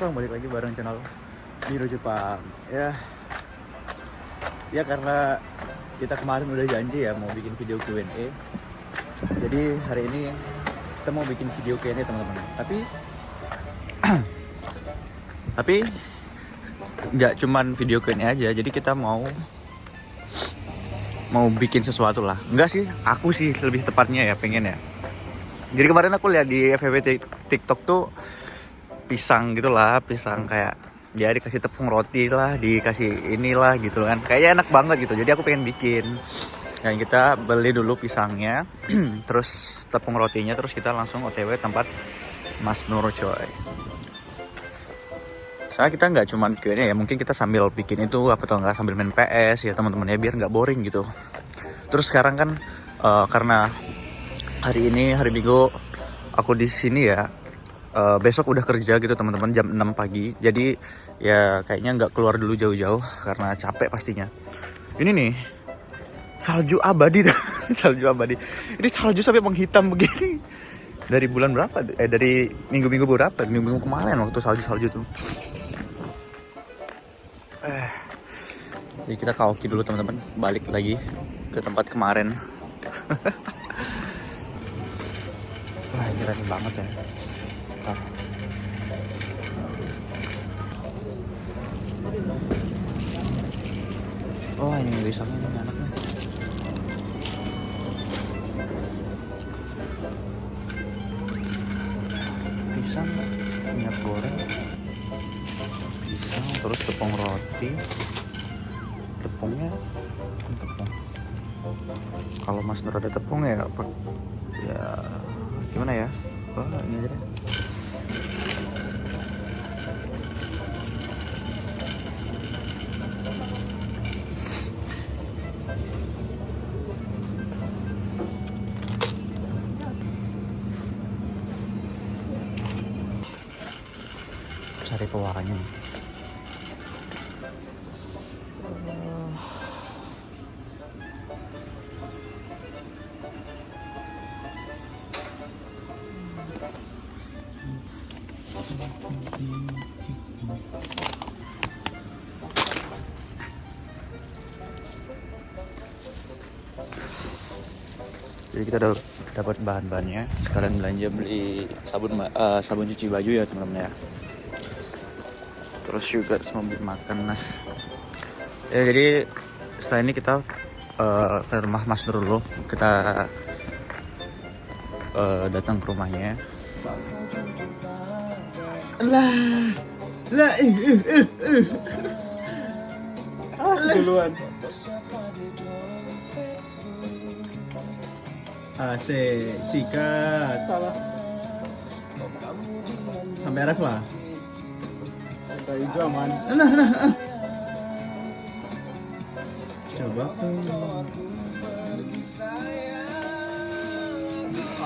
kosong, balik lagi bareng channel Miro Jepang. Ya karena kita kemarin udah janji ya mau bikin video Q&A. Jadi hari ini kita mau bikin video Q&A teman-teman. Tapi nggak cuman video Q&A aja. Jadi kita mau bikin sesuatu lah. Enggak sih, aku sih lebih tepatnya ya pengen ya. Jadi kemarin aku lihat di FYP TikTok tuh pisang gitulah, pisang kayak ya dikasih tepung roti lah, dikasih inilah gitu kan, kayaknya enak banget gitu. Jadi aku pengen bikin. Dan kita beli dulu pisangnya, terus tepung rotinya, terus kita langsung OTW tempat Mas Nur coy. Soalnya kita nggak cuman Q&A ya, mungkin kita sambil bikin itu apa tau nggak, sambil main PS ya teman-teman ya, biar nggak boring gitu. Terus sekarang kan karena hari ini hari Minggu aku di sini ya. Besok udah kerja gitu teman-teman jam 6 pagi. Jadi ya kayaknya nggak keluar dulu jauh-jauh karena capek pastinya. Ini nih salju abadi salju abadi. Ini salju sampai menghitam begini. Dari bulan berapa? Dari minggu-minggu berapa? Minggu-minggu kemarin waktu salju tuh. Jadi kita karaoke dulu teman-teman. Balik lagi ke tempat kemarin. Wah ini keren banget ya. Oh ini pisangnya ini anaknya. Pisang, minyak goreng, pisang, terus tepung roti. Tepungnya tepung. Kalau Mas Nur ada tepung ya gimana ya? Oh ini aja deh. Cari pewarnanya. Jadi kita udah dapat bahan-bahannya. Sekalian belanja beli sabun cuci baju ya teman-teman ya. Terus juga mau beli makan. Ya jadi setelah ini kita ke rumah Mas Nur dulu. Kita datang ke rumahnya. Duluan. AC sikat. Salah. Sampai ref lah. Sampai hijau aman. Coba.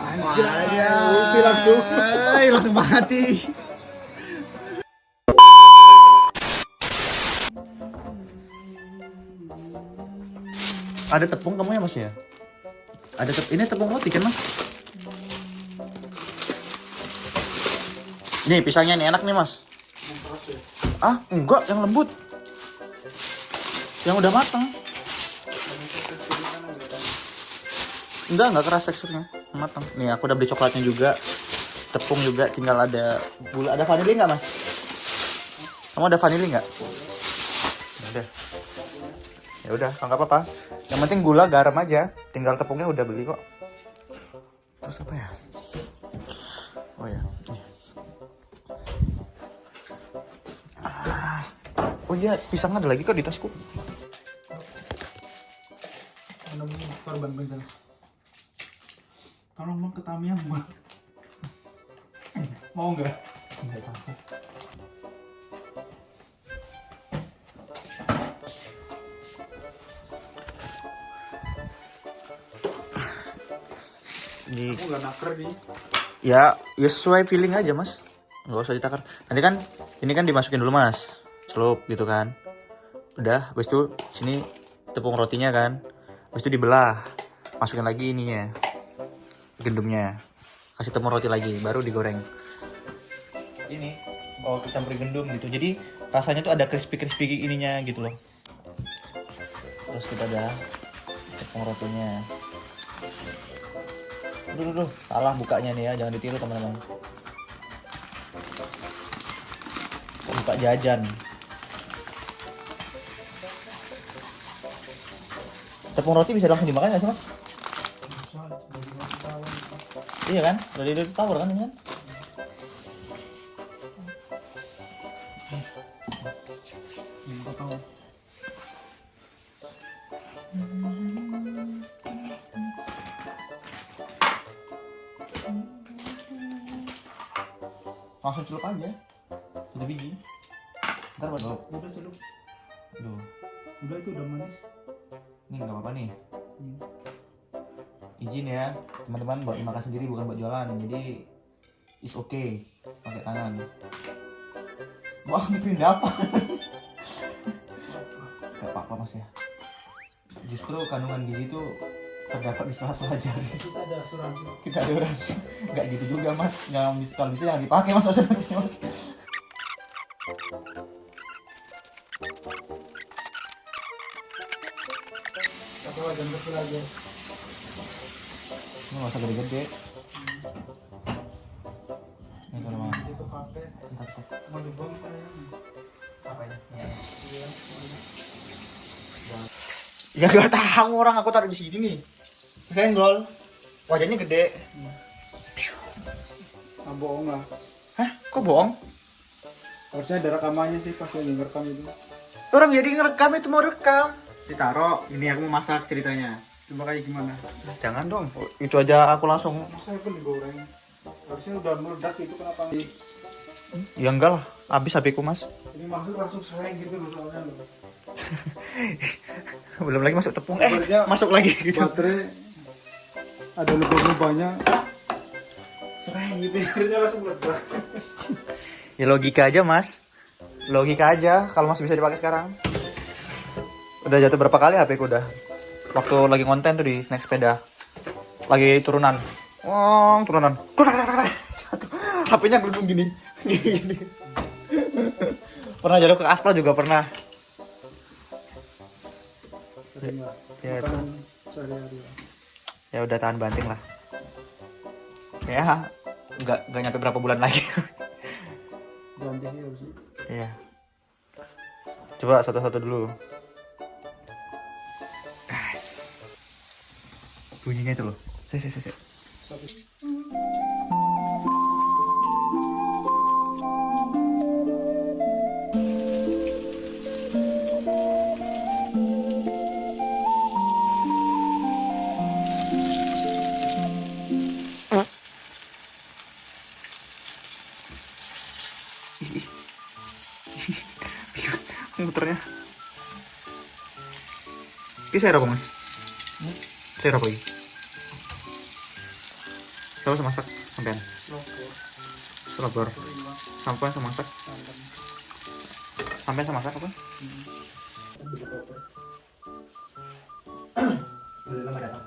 Anjay, langsung mati. Ada tepung kamu ya Mas ya? Ada ini tepung roti kan Mas? Nih pisangnya nih enak nih Mas. Ah enggak, yang lembut. Yang udah matang. Enggak keras teksturnya, matang. Nih aku udah beli coklatnya juga, tepung juga, tinggal ada gula. Ada vanili nggak Mas? Kamu ada vanili nggak? Ya udah, nggak apa-apa. Yang penting gula, garam aja. Tinggal tepungnya udah beli kok. Terus apa ya? Oh ya. Oh iya, pisang ada lagi kok di tasku. Korban bencana. Tolong bang ke Tamiya bang. Mau nggak? Nggak takut. Aku nggak naker nih. Ya sesuai feeling aja Mas. Nggak usah ditakar. Nanti kan ini kan dimasukin dulu Mas. Celup gitu kan. Udah, habis itu sini tepung rotinya kan. Habis itu dibelah. Masukin lagi ininya. Gendumnya. Kasih tepung roti lagi, baru digoreng. Ini Oh, campur gendum gitu. Jadi rasanya tuh ada crispy ininya gitu loh. Terus kita ada tepung rotinya. Duh, salah bukanya nih ya, jangan ditiru teman-teman. Buka jajan. Tepung roti bisa langsung dimakan nggak sih mas? Iya kan, dari tawar kan ini kan? Langsung celup aja, 1 biji. Ntar buat Udah celup. Duh, Udah itu udah manis. ini nggak apa-apa nih. Izin ya, teman-teman buat dimakan sendiri bukan buat jualan. Jadi is okay, pakai tangan. Wah, ini apa? Gak apa-apa mas ya. Justru kandungan gizi itu terdapat di sela-sela jari. Kita ada asuransi. Kita ada asuransi. Nggak gitu juga mas. Jangan kalau bisa jangan dipakai mas asuransi mas. Atau wajan kecil aja. Ini nggak usah gede-gede. Ini kalau mau. Itu pakai. Bentar. Mau dibuang kayaknya. Apa ini? Iya. Ya gak tahu orang, aku taruh di sini nih. Senggol. Wajahnya gede. Ah, bohong lah. Hah? Kok bohong? Harusnya ada rekamannya sih pas lagi ngerekam itu. Orang jadi ngerekam itu mau rekam. Ditaruh. Ini aku mau masak ceritanya. Coba kayak gimana? Jangan dong. Itu aja aku langsung. Masa itu digoreng? Harusnya udah meledak itu kenapa? Ya enggak lah. Habis HP-ku mas. Ini masuk langsung seleng gitu loh soalnya loh. Belum lagi masuk tepung. Sebenarnya Masuk lagi gitu. Baterai ada lubang-lubangnya. Sereng gitu. Harusnya langsung meledak. Ya logika aja mas. Logika aja. Kalau masih bisa dipakai sekarang. Udah jatuh berapa kali HP-ku udah. Waktu lagi konten tuh di snack sepeda. Lagi turunan. Wong, turunan. Jatuh. HP-nya gelundung gini. Gini. Pernah jatuh ke aspal juga pernah. Sering lah. Ya, Makanan sehari-hari lah. Ya udah tahan banting lah. Ya, nggak nyampe berapa bulan lagi. Ganti sih harus. Iya. Coba satu-satu dulu. Bunyinya itu loh. Saya. Muternya. Ini saya apa mas? Saya apa ini? Saya masak sampean. Selobor. Sampean sama masak. Sampean sama masak apa? Beli lemari apa?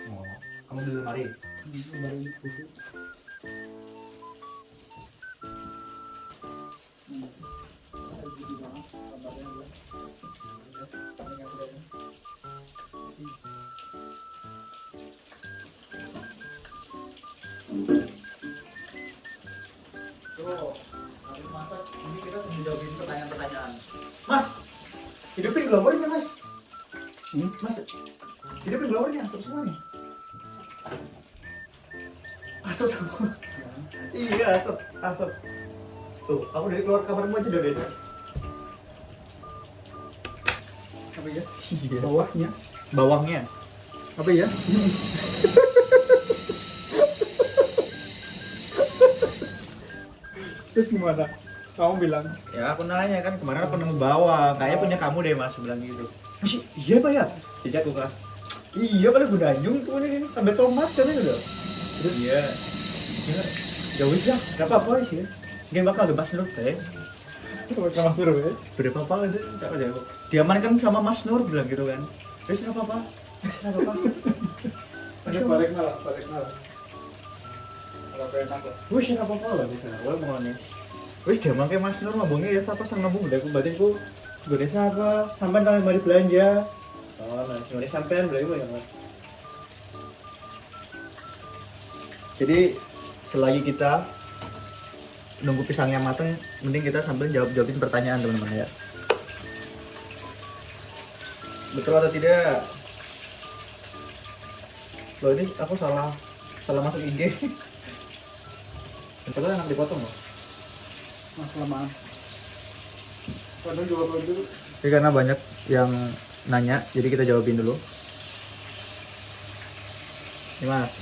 Oh, kamu beli lemari? Ini kita menjawabin pertanyaan-pertanyaan. Mas, hidupin glowernya mas. Mas, hidupin glowernya, asap semua nih. Asap semua. Iya, asap. Tuh, kamu dari keluar kamarmu aja udah beda. Apa ya? Iya. Bawahnya. Apa ya? Terus gimana? Kamu bilang? Ya aku nanya kan kemarin aku nemu bawang, kayaknya punya kamu deh mas, bilang gitu. Masih iya pak ya? Dijak ke kelas. Iya pada gunanyung tuh ini sampai tomat kan itu udah. Iya. Ya wis lah, nggak apa-apa sih. Gak bakal mas Nur teh. Sama suruh ya? Berapa apa aja? Nggak ada. Diamankan sama Mas Nur bilang gitu kan. Wis nggak apa-apa. Wis nggak apa-apa. Ada balik ngalah. Kalau pengen takut. Wis nggak apa-apa lah bisa. Boleh mau nih. Wih, dia makai Mas Nur ngomongnya ya siapa sang ngomong udah aku berarti aku gede siapa sampai kalian mari belanja. Oh, nah sebenarnya sampean beli ya Mas. Jadi selagi kita nunggu pisangnya matang, mending kita sambil jawabin pertanyaan teman-teman ya. Betul atau tidak? Loh ini aku salah masuk IG. Itu enak dipotong loh. Mas lamaan. Padahal juga dulu. Jadi karena banyak yang nanya, jadi kita jawabin dulu. Ini Mas.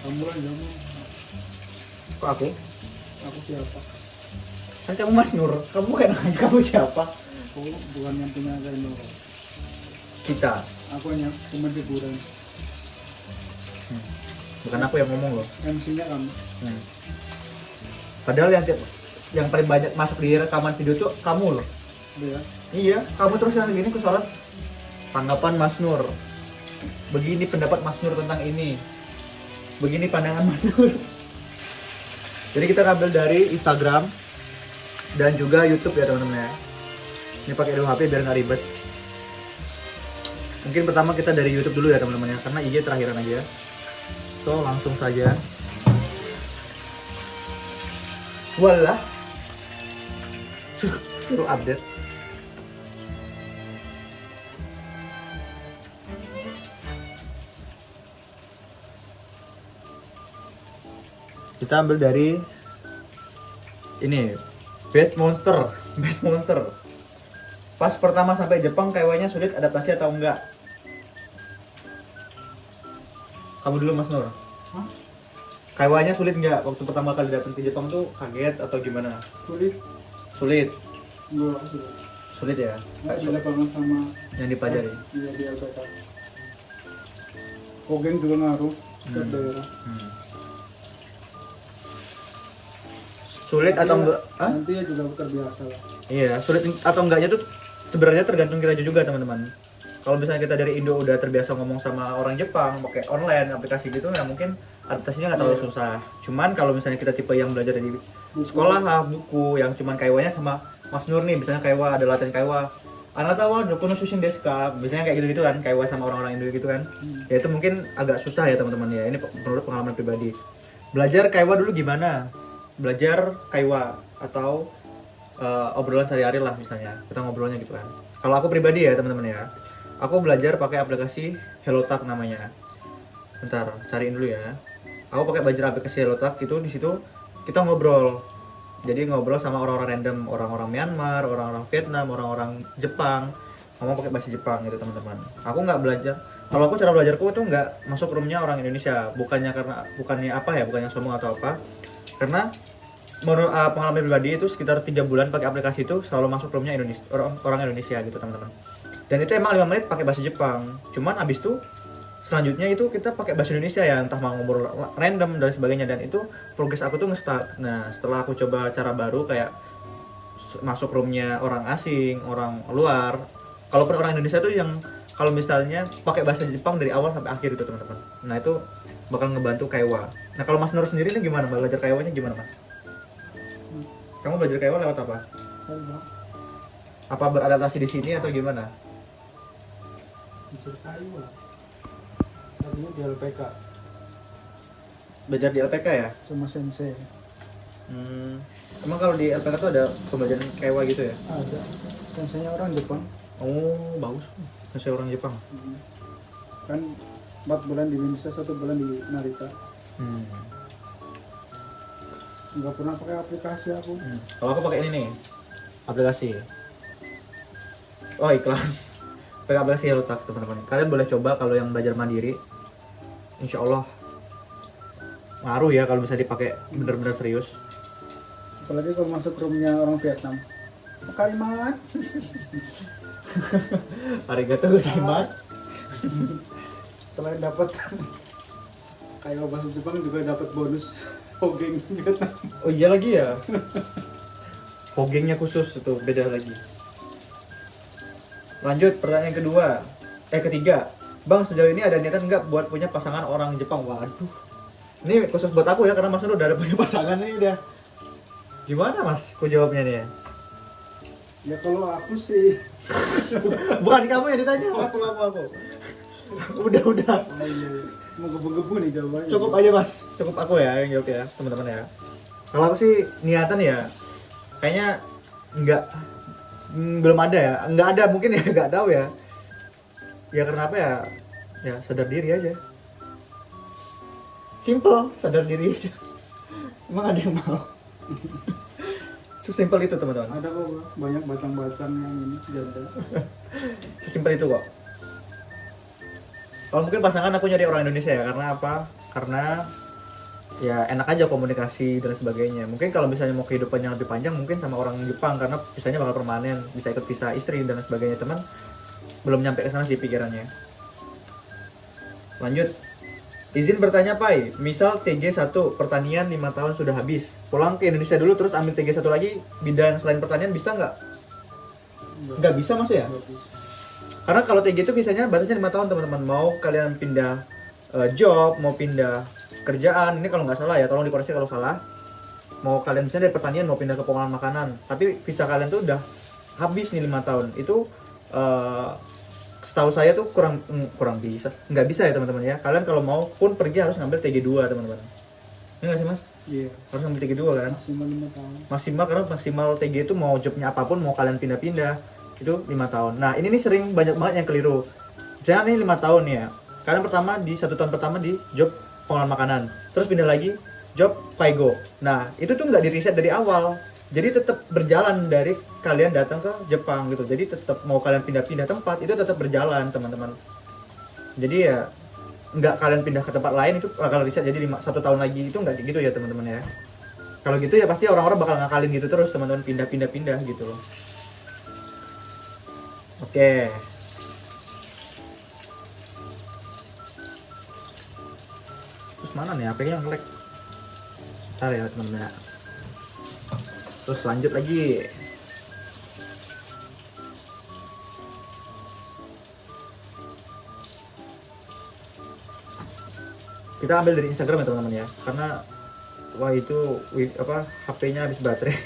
Kamu lah kamu. Kok aku? Aku siapa? Kan kamu Mas Nur. Kamu kan kamu siapa? Aku bukan yang punya Reno. Kita. Aku hanya cuma hiburan. Bukan aku yang ngomong loh. MC-nya kamu. Padahal yang paling banyak masuk di rekaman video tuh kamu loh. Iya. Iya, kamu terus yang gini kesolat tanggapan Mas Nur. Begini pendapat Mas Nur tentang ini. Begini pandangan Mas Nur. Jadi kita ngambil dari Instagram dan juga YouTube ya teman-teman ya. Ini pakai dua HP biar nggak ribet. Mungkin pertama kita dari YouTube dulu ya teman-teman ya, karena IG terakhiran aja. So langsung saja. Walah. Suruh update. Kita ambil dari ini Best Monster. Pas pertama sampai Jepang kayaknya sulit adaptasi atau enggak? Kamu dulu Mas Nur. Hah? Kayaknya sulit enggak waktu pertama kali datang ke Jepang tuh kaget atau gimana? Sulit. Sulit. Enggak sulit. Sulit ya? Enggak beda banget sama Yang dipelajari. Iya di LPK. Kogeng juga ngaruh ke daerah. Sulit atau enggak? Hah? Nanti ya juga terbiasa lah. Iya, sulit atau enggaknya tuh sebenarnya tergantung kita juga teman-teman. Kalau misalnya kita dari Indo udah terbiasa ngomong sama orang Jepang pakai online aplikasi gitu ya mungkin adaptasinya nggak terlalu susah. Cuman kalau misalnya kita tipe yang belajar di sekolah buku yang cuman kaiwanya sama Mas Nur nih, misalnya kaiwa ada latihan kaiwa. Anata wa dokuno sushin desu ka? Biasanya kayak gitu-gitu kan, kaiwa sama orang-orang Indo gitu kan. Ya itu mungkin agak susah ya teman-teman ya. Ini menurut pengalaman pribadi. Belajar kaiwa dulu gimana? Belajar kaiwa atau obrolan sehari-hari lah misalnya. Kita ngobrolnya gitu kan. Kalau aku pribadi ya teman-teman ya. Aku belajar pakai aplikasi HelloTalk namanya. Bentar, cariin dulu ya. Aku pakai belajar aplikasi HelloTalk itu di situ kita ngobrol. Jadi ngobrol sama orang-orang random, orang-orang Myanmar, orang-orang Vietnam, orang-orang Jepang. Ngomong pakai bahasa Jepang gitu teman-teman. Aku nggak belajar. Kalau aku cara belajarku itu nggak masuk roomnya orang Indonesia. Bukannya sombong atau apa. Karena menurut pengalaman pribadi itu sekitar 3 bulan pakai aplikasi itu selalu masuk roomnya Indonesia, orang Indonesia gitu teman-teman. Dan itu emang 5 menit pakai bahasa Jepang. Cuman abis itu selanjutnya itu kita pakai bahasa Indonesia ya, entah mau ngobrol random dan sebagainya, dan itu progres aku tuh nge-stuck. Nah, setelah aku coba cara baru kayak masuk roomnya orang asing, orang luar. Kalaupun orang Indonesia tuh yang kalau misalnya pakai bahasa Jepang dari awal sampai akhir gitu teman-teman. Nah, itu bakal ngebantu kaiwa. Nah, kalau Mas Nur sendiri ini gimana? Belajar kaiwanya gimana, Mas? Kamu belajar kaiwa lewat apa? Apa beradaptasi di sini atau gimana? Belajar kaiwa. Tadinya di LPK Belajar di LPK ya? sama sensei. Emang kalau di LPK tuh ada pembelajaran kaiwa gitu ya? Ada. Senseinya orang Jepang. Oh, bagus. Saya orang Jepang. Kan 4 bulan di Indonesia, 1 bulan di Narita. Nggak pernah pakai aplikasi aku. Kalau aku pakai ini nih, aplikasi. Oh, iklan. Pakai aplikasi HelloTalk teman-teman. Kalian boleh coba kalau yang belajar mandiri. Insya Allah ngaruh ya kalau bisa dipakai bener-bener serius. Apalagi kalau masuk roomnya orang Vietnam. Kalimat. Arigatou gozaimasu. Selain dapat kayak bahasa Jepang juga dapat bonus Hogeng Vietnam. Oh iya lagi ya. Hogengnya khusus itu beda lagi. Lanjut pertanyaan ketiga. Bang, sejauh ini ada niatan nggak buat punya pasangan orang Jepang? Waduh. Ini khusus buat aku ya, karena Mas Nur udah ada punya pasangan nih udah. Gimana mas? Ku jawabnya nih ya. Ya kalau aku sih, Bukan kamu yang ditanya, aku. Udah. oh iya, mau gebu-gebu nih jawabannya. Cukup aja mas, cukup aku ya yang jawab ya teman-teman ya. Kalau aku sih niatan ya, kayaknya nggak, belum ada ya, nggak ada mungkin ya, nggak tahu ya. Ya karena apa ya? Ya sadar diri aja. Simple, sadar diri aja. Emang ada yang mau? Sesimpel itu teman-teman. Ada kok bro, banyak batang-batang yang ini janda. Sesimpel itu kok. Kalau mungkin pasangan aku nyari orang Indonesia ya, karena apa? Karena ya enak aja komunikasi dan sebagainya. Mungkin kalau misalnya mau kehidupan yang lebih panjang mungkin sama orang Jepang, karena misalnya bakal permanen, bisa ikut pisah istri dan sebagainya. Teman belum nyampe ke sana sih pikirannya. Lanjut. Izin bertanya Pai, misal TG1 pertanian 5 tahun sudah habis, pulang ke Indonesia dulu terus ambil TG1 lagi bidang selain pertanian bisa nggak? Nggak bisa mas ya? Nggak bisa. Karena kalau TG itu biasanya batasnya 5 tahun teman-teman. Mau kalian pindah job, mau pindah kerjaan, ini kalau nggak salah ya, tolong dikoreksi kalau salah. Mau kalian misalnya dari pertanian mau pindah ke pengolahan makanan, tapi visa kalian tuh udah habis nih 5 tahun. Itu setahu saya tuh kurang bisa, nggak bisa ya teman-teman ya. Kalian kalau mau pun pergi harus ngambil TG2 teman-teman. Ini nggak sih mas? Iya, Harus ngambil TG2 kan? maksimal 5 tahun. Maksimal, karena maksimal TG itu mau jobnya apapun, mau kalian pindah-pindah itu 5 tahun. Nah ini nih sering banyak banget yang keliru. Misalnya nih 5 tahun ya, kalian pertama di 1 tahun pertama di job pengolahan makanan, terus pindah lagi job Paigo. Nah itu tuh nggak di reset dari awal, jadi tetap berjalan dari kalian datang ke Jepang gitu. Jadi tetap mau kalian pindah-pindah tempat itu tetap berjalan teman-teman. Jadi ya nggak kalian pindah ke tempat lain itu bakal reset jadi 1 tahun lagi, itu nggak gitu ya teman-teman ya. Kalau gitu ya pasti orang-orang bakal ngakalin gitu terus teman-teman, pindah-pindah gitu loh. Oke. Terus mana nih HP-nya nge-lag? Bentar ya teman-teman ya. Terus lanjut lagi. Kita ambil dari Instagram ya teman-teman ya, karena wah itu HP-nya habis baterai.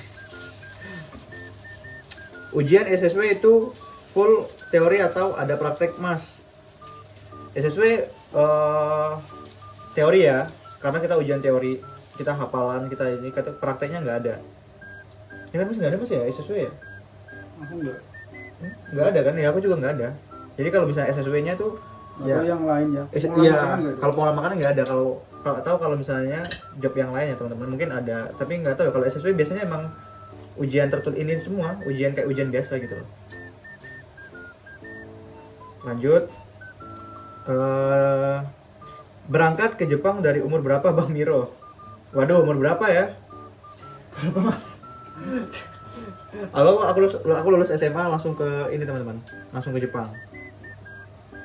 Ujian SSW itu full teori atau ada praktek mas? SSW teori ya, karena kita ujian teori, kita hafalan, kita ini, kata prakteknya nggak ada. Ya kan mas, nggak ada mas ya SSW ya? Aku enggak. Nggak ada kan? Ya aku juga nggak ada. Jadi kalau misalnya SSW-nya tuh Atau yang lain ya. iya, Pengolahan makanan nggak ada? kalau pengolahan makanan nggak ada. Kalau misalnya job yang lain ya teman-teman mungkin ada, tapi nggak tahu ya. Kalau SSW biasanya emang ujian tertulis ini semua, ujian kayak ujian biasa gitu loh. Lanjut. Berangkat ke Jepang dari umur berapa Bang Miro? Waduh, umur berapa ya? Berapa mas? Aku lulus SMA langsung ke ini teman-teman, langsung ke Jepang.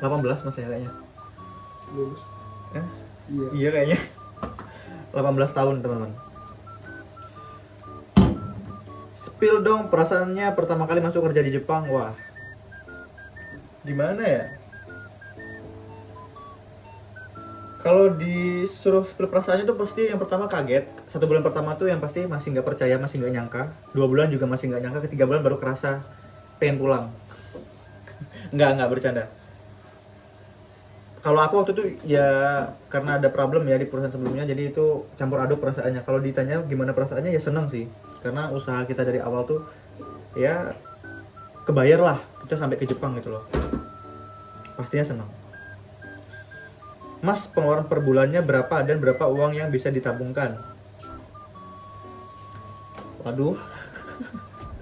18 mas ya kayaknya. Lulus. Eh? Iya. Iya kayaknya. 18 tahun teman-teman. Spill dong perasaannya pertama kali masuk kerja di Jepang. Wah, gimana ya? Kalau disuruh spill perasaannya tuh pasti yang pertama kaget. 1 bulan pertama tuh yang pasti masih nggak percaya, masih nggak nyangka. 2 bulan juga masih nggak nyangka. Ke 3 bulan baru kerasa pengen pulang. nggak bercanda. Kalau aku waktu itu ya karena ada problem ya di perusahaan sebelumnya, jadi itu campur aduk perasaannya. Kalau ditanya gimana perasaannya ya seneng sih, karena usaha kita dari awal tuh ya kebayar lah kita sampai ke Jepang gitu loh. Pastinya seneng. Mas, pengeluaran per bulannya berapa dan berapa uang yang bisa ditabungkan? Waduh.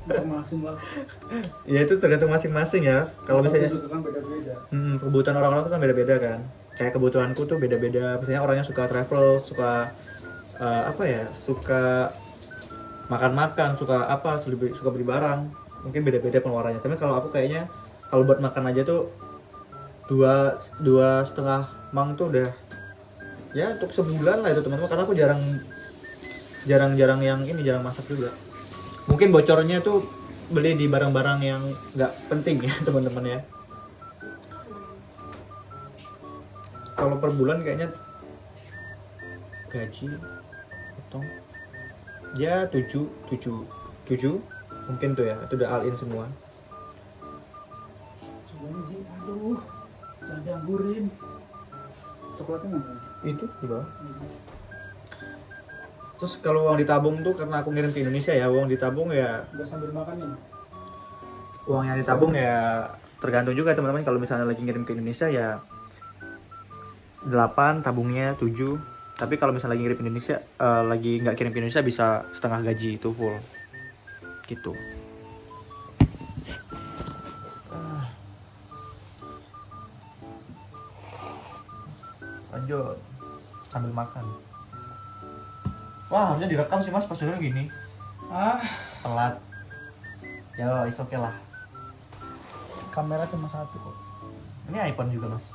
Maksimal. Ya itu tergantung masing-masing ya. Kalau misalnya suka kan beda-beda. kebutuhan orang-orang tuh kan beda-beda kan. Kayak kebutuhanku tuh beda-beda. Misalnya orangnya suka travel, suka suka makan-makan, suka suka beli barang. Mungkin beda-beda pengeluarannya. Tapi kalau aku kayaknya kalau buat makan aja tuh 2,5 mang tuh udah ya untuk sebulan lah itu teman-teman. Karena aku jarang yang masak juga. Mungkin bocornya tuh beli di barang-barang yang nggak penting ya teman-teman ya. Kalau per bulan kayaknya gaji potong Ya 7 mungkin tuh ya, itu udah all in semua. Coba nih Ji, aduh, jangan dianggurin. Coklatnya mana? Itu di bawah. Terus kalau uang ditabung tuh karena aku ngirim ke Indonesia ya, uang ditabung ya, Udah sambil makan nih. uang yang ditabung ya tergantung juga teman-teman. Kalau misalnya lagi ngirim ke Indonesia ya 8 tabungnya 7. Tapi kalau misalnya lagi ngirim ke Indonesia, lagi nggak kirim ke Indonesia bisa setengah gaji itu full gitu. Lanjut sambil makan. Wah, harusnya direkam sih mas, pas dengerin gini. Ah, Telat. Ya, is oke lah. kamera cuma satu kok. Ini iPhone juga mas.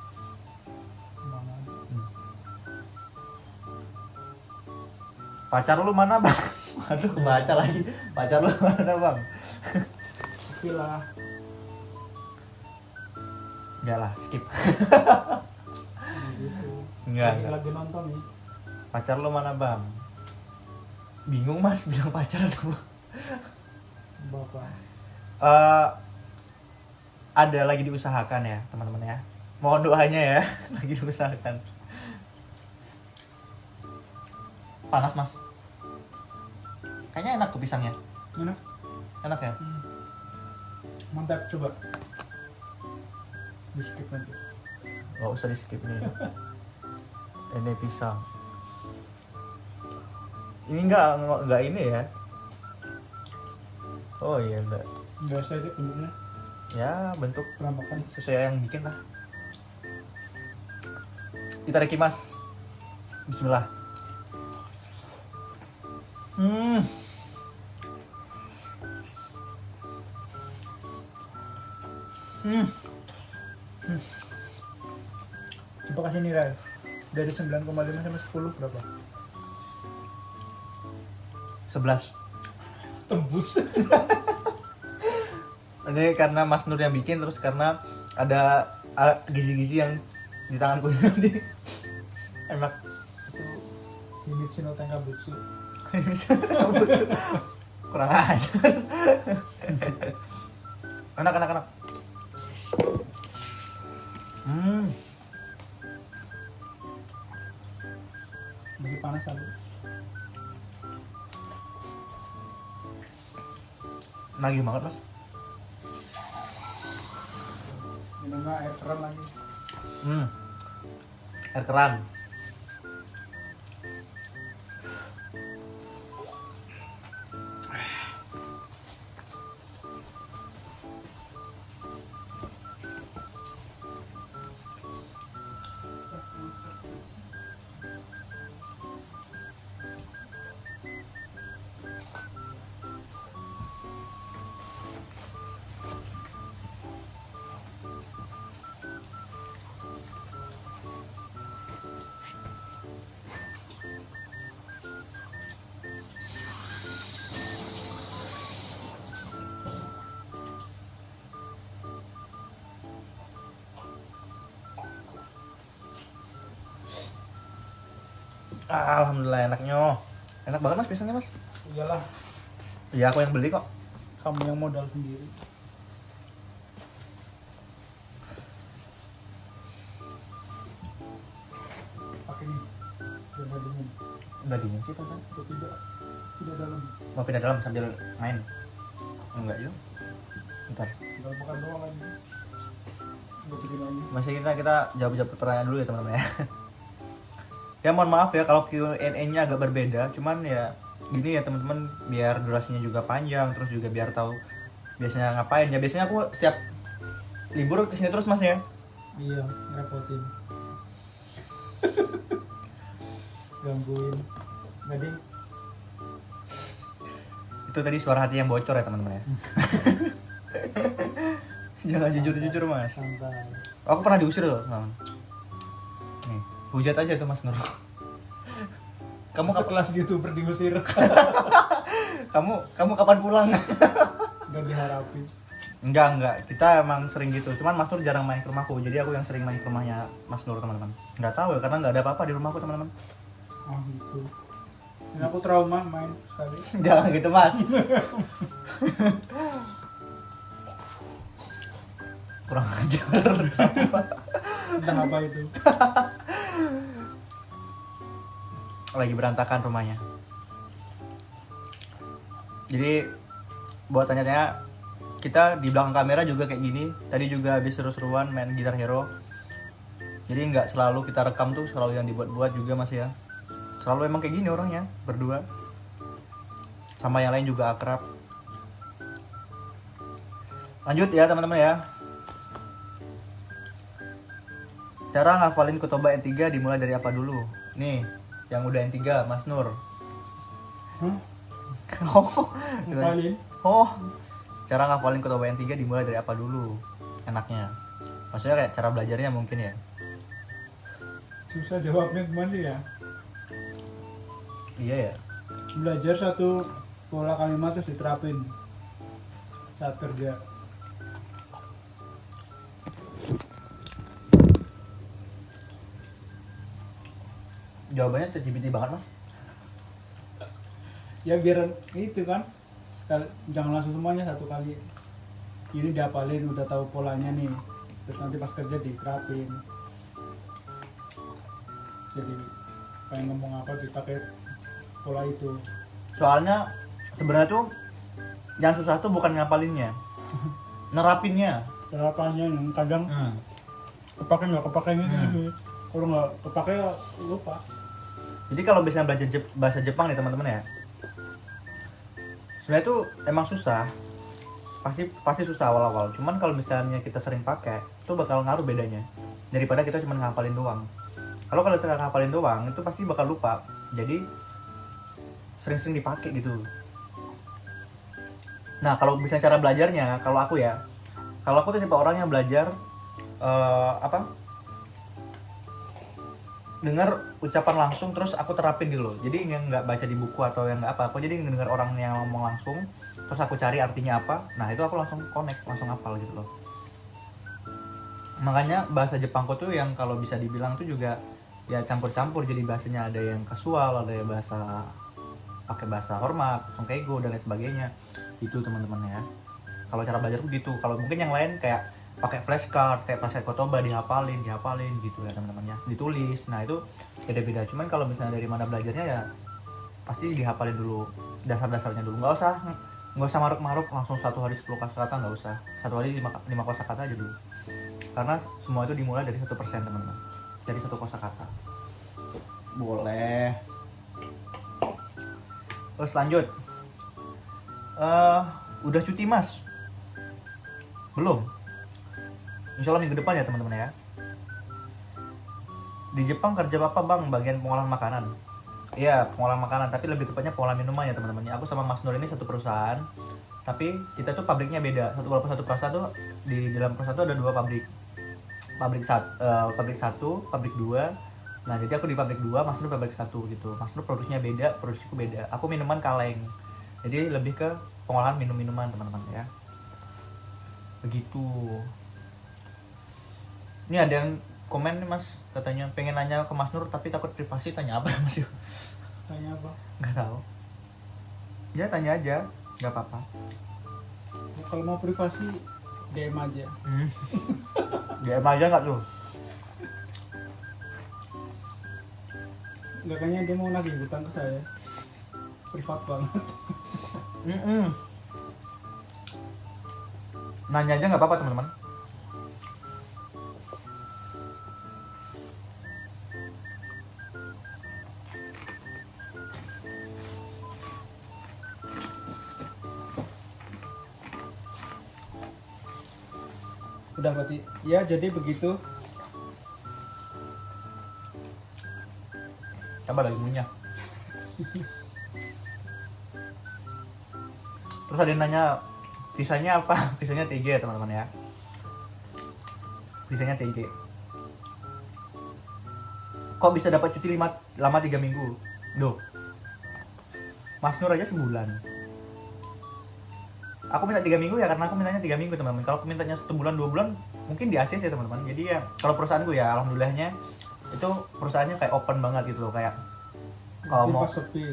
Mana? Pacar lu mana bang? Aduh, kebaca lagi. Pacar lu mana bang? Sepi lah. Enggak lah, skip. Gitu. Enggak. Lagi nonton nih. Pacar lu mana bang? Bingung mas bilang pacar tuh. Bapak. Ada lagi diusahakan ya teman-teman ya. Mohon doanya ya, lagi diusahakan. Panas mas. Kayaknya enak tuh pisangnya. Enak. Enak ya? Mantap, coba. Di skip nanti. Gak usah di skip nih. Ini pisang. Ini enggak ini ya. Oh iya enggak. Biasa aja bentuknya. Ya bentuk Penampakan. sesuai yang bikin lah. Itadakimasu. Bismillah. Hmm. Coba kasih nilai. Dari 9,5 sampai 10 berapa? 11. Tembus. Ini karena Mas Nur yang bikin, terus karena ada gizi-gizi yang di tanganku ini. Enak. Itu Himitsu no Tenkabutsu. Kurang ajar. Enak. Masih panas aku. Nagih banget mas. Minumnya air keran lagi. Air keran. Alhamdulillah enaknya. Enak banget mas pisangnya mas. Iyalah, Iya aku yang beli kok. kamu yang modal sendiri. Pakai nih. Biar nggak dingin. Enggak dingin sih kan? Atau tidak? Tidak dalam. Mau pindah dalam sambil main? Enggak yuk. Bentar. Tinggal makan doang lagi. Nggak bikin lagi. Masih kita jawab pertanyaan dulu ya teman-teman ya. Ya mohon maaf ya kalau Q&A-nya agak berbeda, cuman ya gini ya teman-teman, biar durasinya juga panjang, terus juga biar tahu biasanya ngapain. Ya biasanya aku setiap libur kesini terus mas ya. Iya, ngerepotin. Gangguin. Ngading. Itu tadi suara hati yang bocor ya teman-teman ya. Jangan jujur-jujur mas. Santai. Aku pernah diusir loh teman. Nih, hujat aja tuh mas Nur. Kamu Sekelas YouTuber diusir. kamu kapan pulang? Gak diharapin. Enggak, kita emang sering gitu. Cuman Mas Nur jarang main ke rumahku, jadi aku yang sering main ke rumahnya Mas Nur teman-teman. Nggak tahu ya, karena nggak ada apa-apa di rumahku teman-teman. Oh gitu. Dan aku trauma main sekali. Jangan gitu mas. Kurang ajar. Entah apa itu. Lagi berantakan rumahnya. Jadi buat tanya-tanya, kita di belakang kamera juga kayak gini. Tadi juga habis seru-seruan main Guitar Hero. Jadi nggak selalu kita rekam tuh selalu yang dibuat-buat juga mas ya. Selalu emang kayak gini orangnya berdua. Sama yang lain juga akrab. Lanjut ya teman-teman ya. Cara ngafalin Kutoba N3 dimulai dari apa dulu? Nih, yang udah N3, Mas Nur. Hah? Oh, Ngapalin? oh, cara ngafalin Kutoba N3 dimulai dari apa dulu? Enaknya. Maksudnya kayak cara belajarnya mungkin ya. Susah jawabnya gimana ya? Iya ya. Belajar satu pola kalimat terus diterapin saat kerja. Jawabannya ChatGPT banget, Mas. Ya biar itu kan sekali, jangan langsung semuanya satu kali. Ini dihafalin, udah tahu polanya nih. Terus nanti pas kerja diterapin. Jadi pengen ngomong apa dipakai pola itu. Soalnya sebenarnya tuh yang susah tuh bukan ngapalinnya, nerapinnya. Terapannya yang kadang kepake nggak kepake gitu. Kalau nggak kepake ya lupa. Jadi kalau biasanya belajar bahasa Jepang nih teman-teman ya, sebenarnya tuh emang susah, pasti susah awal-awal. Cuman kalau misalnya kita sering pakai, itu bakal ngaruh bedanya daripada kita cuma ngapalin doang. Kalau kita ngapalin doang, itu pasti bakal lupa. Jadi sering-sering dipakai gitu. Nah kalau misalnya cara belajarnya, kalau aku tuh tipe orang yang belajar dengar ucapan langsung terus aku terapin gitu loh. Jadi yang nggak baca di buku atau yang nggak apa, aku jadi dengar orang yang ngomong langsung terus aku cari artinya apa. Nah itu aku langsung connect, langsung hafal gitu loh. Makanya bahasa Jepangku tuh yang kalau bisa dibilang tuh juga ya campur-campur. Jadi bahasanya ada yang casual, ada yang pakai bahasa hormat, songkeigo dan lain sebagainya gitu teman-teman ya. Kalau cara belajar tuh gitu. Kalau mungkin yang lain kayak pakai flashcard, kayak pas Kotoba dihafalin gitu ya teman-teman ya, ditulis. Nah itu beda-beda. Cuman kalau misalnya dari mana belajarnya ya pasti dihafalin dulu dasar-dasarnya dulu. Nggak usah maruk-maruk langsung satu hari 10 kosakata, nggak usah. Satu hari 5 kosakata aja dulu. Karena semua itu dimulai dari 1% teman-teman. Dari satu kosakata. Boleh. Terus lanjut. Udah cuti mas? Belum. Insya Allah minggu depan ya teman-teman ya. Di Jepang kerja apa bang? Bagian pengolahan makanan. Iya pengolahan makanan, tapi lebih tepatnya pengolahan minuman ya teman-teman. Aku sama Mas Nur ini satu perusahaan, tapi kita tuh pabriknya beda. Walaupun satu perusahaan tuh di dalam perusahaan tuh ada 2 pabrik. Pabrik 1, pabrik 2. Nah jadi aku di pabrik 2, Mas Nur pabrik 1 gitu. Mas Nur produksinya beda, produksiku beda. Aku minuman kaleng. Jadi lebih ke pengolahan minuman teman-teman ya. Begitu. Ini ada yang komen nih mas, katanya pengen nanya ke Mas Nur tapi takut privasi. Tanya apa ya mas? Tanya apa? Nggak tahu. Ya tanya aja, nggak apa-apa. Kalau mau privasi DM aja. DM aja nggak tuh? Nggak, kayaknya dia mau nagih hutang ke saya. Privat banget. Nanya aja nggak apa-apa teman-teman. Udah berarti. Ya jadi begitu. Coba lagi ngunyah. Terus ada yang nanya visanya apa? Visanya TG ya teman-teman ya. Visanya TG. Kok bisa dapat cuti lama 3 minggu? Duh. Mas Nur aja sebulan. Aku minta 3 minggu ya karena aku mintanya 3 minggu teman-teman. Kalau aku mintanya 1 bulan 2 bulan mungkin di ACC ya teman-teman. Jadi ya kalau perusahaanku ya alhamdulillahnya itu perusahaannya kayak open banget gitu loh, kayak kalau Tapi mau pas sepi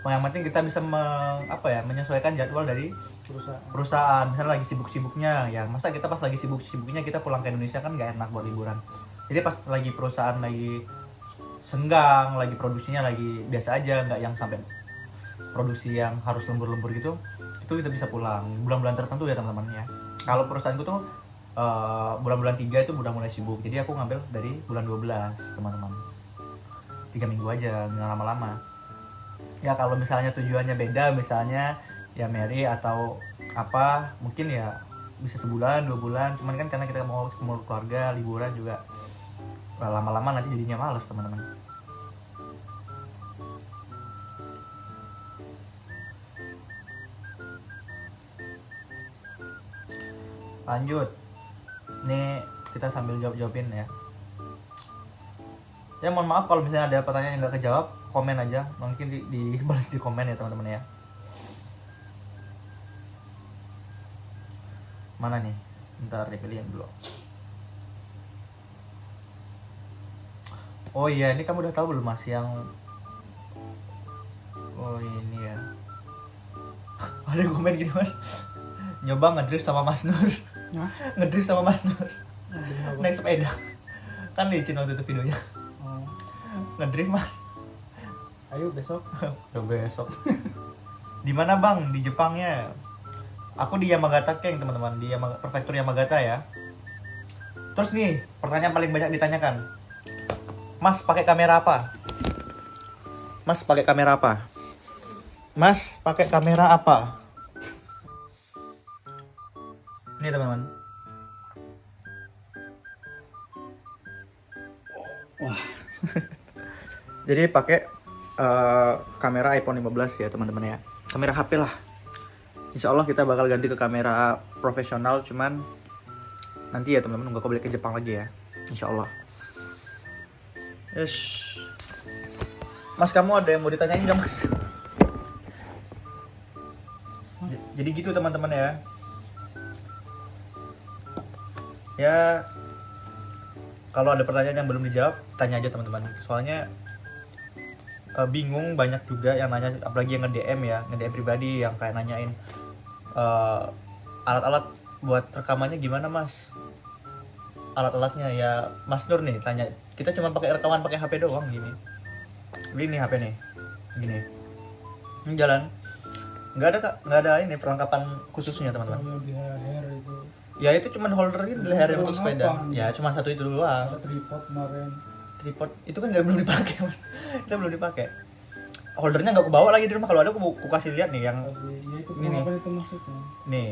yang penting kita bisa menyesuaikan jadwal dari perusahaan. perusahaan. Misalnya lagi sibuk-sibuknya ya, masa kita pas lagi sibuk-sibuknya kita pulang ke Indonesia kan nggak enak buat liburan. Jadi pas lagi perusahaan lagi senggang, lagi produksinya lagi biasa aja, nggak yang sampai produksi yang harus lembur-lembur gitu, itu kita bisa pulang bulan-bulan tertentu ya teman-teman ya. Kalau perusahaanku tuh bulan-bulan 3 itu udah mulai sibuk, jadi aku ngambil dari bulan 12 teman-teman, 3 minggu aja, nggak lama-lama ya. Kalau misalnya tujuannya beda, misalnya ya Mary atau apa, mungkin ya bisa sebulan 2 bulan, cuman kan karena kita mau ketemu keluarga, liburan juga lama-lama nanti jadinya males teman-teman. Lanjut nih, kita sambil jawabin ya. Ya mohon maaf kalau misalnya ada pertanyaan yang nggak kejawab, komen aja, mungkin dibalas di komen ya teman-teman ya. Mana nih, bentar dipilihin dulu. Oh iya, ini kamu udah tahu belum mas yang ini ya. Ada komen gini mas, nyoba ngedrift sama Mas Nur. Hah? Ngedrift sama Mas Nur Apa? naik sepeda, kan licin waktu itu videonya. Oh, Ngedrift mas. ayo besok. Ya besok. Di mana bang? Di Jepangnya. Aku di Yamagata Keng teman-teman, di prefektur Yamagata ya. Terus nih, pertanyaan paling banyak ditanyakan, Mas pakai kamera apa? Mas pakai kamera apa? Mas pakai kamera apa? Ini teman-teman. Wah. Jadi pakai kamera iPhone 15 ya teman-teman ya. Kamera HP lah. Insya Allah kita bakal ganti ke kamera profesional, cuman nanti ya teman-teman, nunggu aku balik ke Jepang lagi ya. Insya Allah. Yes. Mas, kamu ada yang mau ditanyain nggak mas? Jadi gitu teman-teman ya. Ya, kalau ada pertanyaan yang belum dijawab, tanya aja teman-teman. Soalnya bingung, banyak juga yang nanya, apalagi yang nge-DM ya, nge-DM pribadi yang kayak nanyain alat-alat buat rekamannya gimana mas? Alat-alatnya ya Mas Nur nih tanya, kita cuma pakai rekaman pakai HP doang gini. Ini HP nih, gini. Ini jalan. Nggak ada ini perlengkapan khususnya teman-teman. Kalau di leher itu Ya itu cuma holder gitu, leher untuk Apa? sepeda. Ya cuma satu itu doang. ada tripod kemarin. Tripod itu kan belum dipakai mas. Itu belum dipakai. Holdernya nggak kubawa lagi di rumah. Kalau ada aku kasih lihat nih yang Kasih, ya itu Ini nih. apa itu maksudnya? nih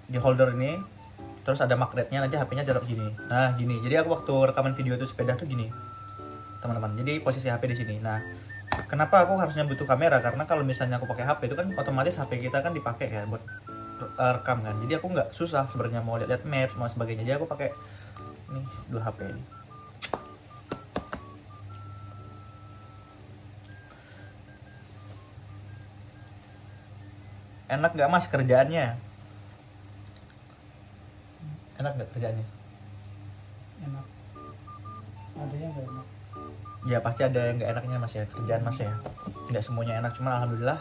di holder ini. Terus ada magnetnya, nanti HP-nya taruh gini. Nah gini. Jadi aku waktu rekaman video itu sepeda tuh gini, teman-teman. Jadi posisi HP di sini. Nah kenapa aku harusnya butuh kamera? Karena kalau misalnya aku pakai HP itu kan otomatis HP kita kan dipakai ya buat rekam kan. Jadi aku nggak susah sebenarnya mau lihat maps mau sebagainya. Jadi aku pakai nih 2 HP ini. Enak nggak mas kerjaannya? Enak nggak kerjaannya? Enak. Ada yang nggak enak. Ya pasti ada yang nggak enaknya mas ya, kerjaan mas ya. Nggak semuanya enak, cuman alhamdulillah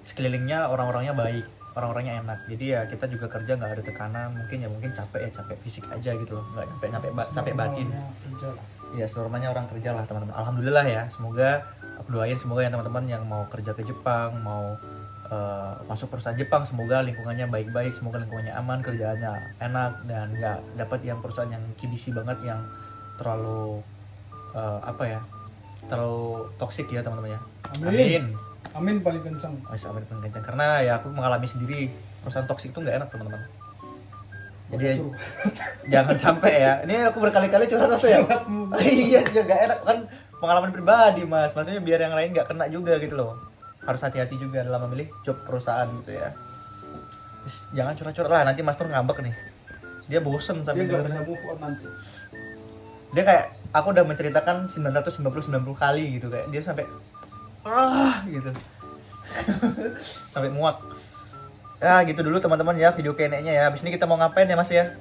sekelilingnya orang-orangnya baik, orang-orangnya enak. Jadi ya kita juga kerja nggak ada tekanan. Mungkin capek ya, capek fisik aja gitu loh, nggak sampai batin. Normalnya kerja lah. Ya senormalnya orang kerja lah teman-teman. Alhamdulillah ya, semoga aku doain semoga ya teman-teman yang mau kerja ke Jepang, mau masuk perusahaan Jepang, semoga lingkungannya baik-baik, semoga lingkungannya aman, kerjaannya enak, dan nggak dapat yang perusahaan yang kibisi banget, yang terlalu terlalu toksik ya teman-teman ya. Amin. Amin paling kencang. Amin paling kencang, karena ya aku mengalami sendiri perusahaan toksik itu nggak enak teman-teman. Jadi jangan sampai ya. Ini aku berkali-kali curhat mas ya. Iya, nggak enak kan, pengalaman pribadi mas. Maksudnya biar yang lain nggak kena juga gitu loh. Harus hati-hati juga dalam memilih job perusahaan gitu ya. Jangan curhat-curhat lah, nanti Mas Nur ngambek nih. Dia bosen sampai Dia nggak dengerin. bisa move on nanti. Dia kayak aku udah menceritakan 990 kali gitu, kayak dia sampai gitu. Sampai muak. Ya gitu dulu teman-teman ya video keneknya ya. Habis ini kita mau ngapain ya Mas ya?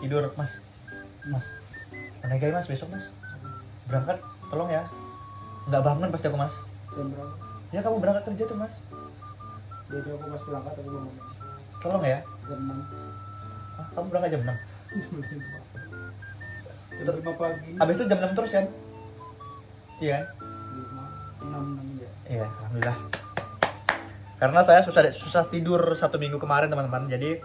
Tidur Mas. Mas. Mana guys Mas besok Mas? Berangkat tolong ya. Nggak bangun pasti aku mas. Jam berapa? Ya kamu berangkat kerja tuh mas. Jadi aku pas berangkat aku bangun Tolong ya. jam 6. Ah, kamu berangkat jam 6. Jam 5 pagi. Abis itu jam 6 terus kan? Iya kan? 5, 6 ya. Iya, alhamdulillah. Karena saya susah tidur 1 minggu kemarin teman-teman. Jadi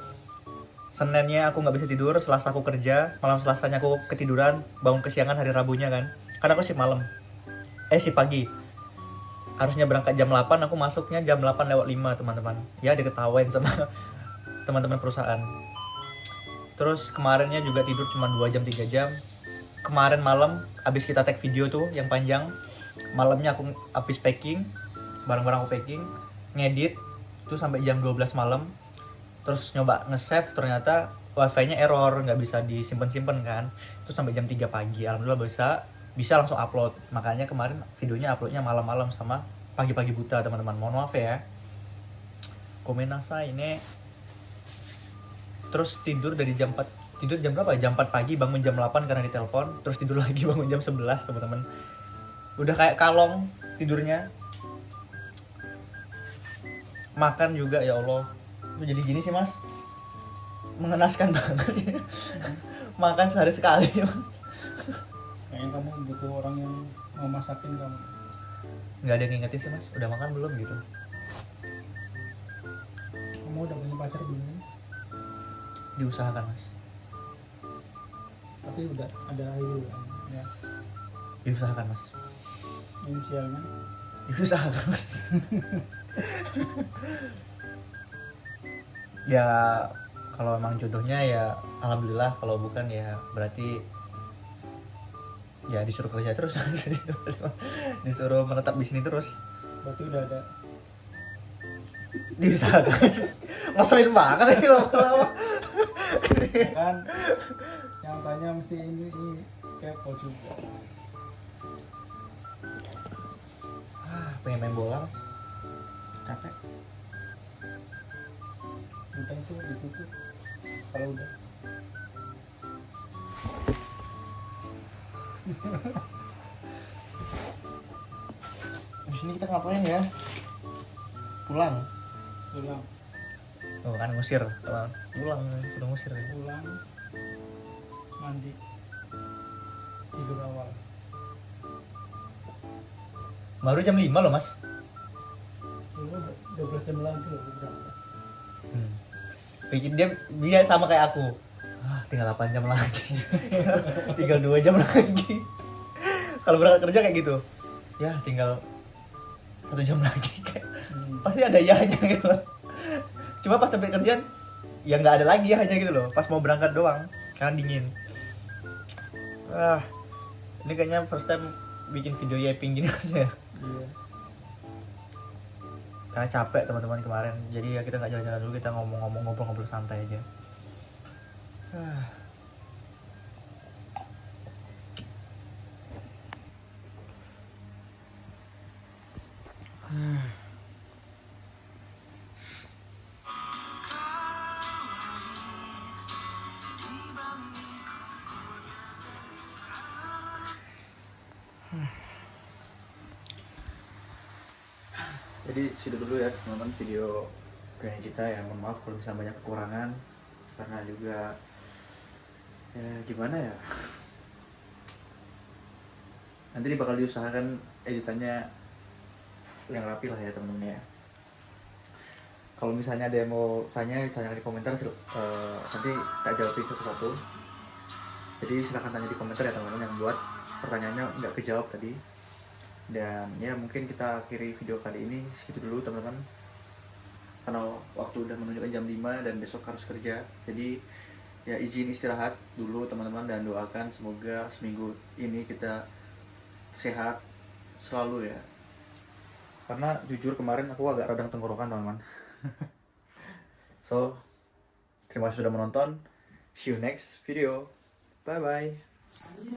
Seninnya aku nggak bisa tidur, Selasa aku kerja, malam Selasanya aku ketiduran, bangun kesiangan hari Rabunya kan. Karena aku shift malam. Shift pagi. Harusnya berangkat jam 8, aku masuknya jam 8:05 teman-teman. Ya diketawain sama teman-teman perusahaan. Terus kemarinnya juga tidur cuma 2 jam 3 jam. Kemarin malam abis kita tag video tuh yang panjang, malamnya aku habis packing, barang-barang aku packing, ngedit itu sampai jam 12 malam. Terus nyoba nge-save, ternyata wifi-nya error, nggak bisa disimpan-simpan kan. Itu sampai jam 3 pagi. Alhamdulillah bisa langsung upload. Makanya kemarin videonya uploadnya malam-malam sama pagi-pagi buta teman-teman. Mohon maaf ya. Komenasa ini. Terus tidur dari jam 4. Tidur jam berapa? Jam 4 pagi, bangun jam 8 karena ditelepon. Terus tidur lagi bangun jam 11 teman-teman. Udah kayak kalong tidurnya. Makan juga ya Allah. Jadi gini sih mas, mengenaskan banget ya. Makan sehari sekali. Kayaknya kamu butuh orang yang mau masakin kamu. Nggak ada yang ngingetin sih mas, udah makan belum gitu. Kamu udah punya pacar belum? Diusahakan mas. Tapi udah ada itu ya. Diusahakan mas. Inisialnya. Diusahakan mas. Ya kalau emang jodohnya ya alhamdulillah, kalau bukan ya berarti ya disuruh kerja terus. Disuruh menetap di sini terus. Berarti udah ada. Diusahakan. Ngeselin banget ini lama-lama. Kan yang tanya mesti ini kepo juga. Pengen main bola mas, capek. Udah itu ditutup kalau udah. Di sini kita ngapain ya? Pulang. Oh kan ngusir, pulang sudah ngusir ya. Pulang mandi tidur awal. Baru jam 5 loh mas. Dulu 12 jam lagi loh berangkat. Bikin dia sama kayak aku. Tinggal 8 jam lagi. Tinggal 2 jam lagi. Kalau berangkat kerja kayak gitu. Ya tinggal 1 jam lagi. Pasti ada yahnya gitu loh. Cuma pas sampai kerjaan ya nggak ada lagi yahnya gitu loh. Pas mau berangkat doang karena dingin. Ini kayaknya first time bikin video yaping gini aja. Iya. Karena capek teman-teman kemarin, jadi ya kita nggak jalan-jalan dulu, kita ngomong-ngomong, ngobrol-ngobrol santai aja. Jadi segitu dulu ya teman-teman video kayak kita ya. Mohon maaf kalau misalnya banyak kekurangan, karena juga ya gimana ya, nanti bakal diusahakan editannya yang rapi lah ya teman-teman ya. Kalau misalnya ada yang mau tanya di komentar, nanti tak jawabin satu-satu. Jadi silahkan tanya di komentar ya teman-teman yang buat pertanyaannya nggak kejawab tadi. Dan ya mungkin kita akhiri video kali ini segitu dulu teman-teman, karena waktu udah menunjukkan jam 5 dan besok harus kerja. Jadi ya izin istirahat dulu teman-teman, dan doakan semoga seminggu ini kita sehat selalu ya. Karena jujur kemarin aku agak radang tenggorokan teman-teman. So terima kasih sudah menonton, see you next video, bye bye.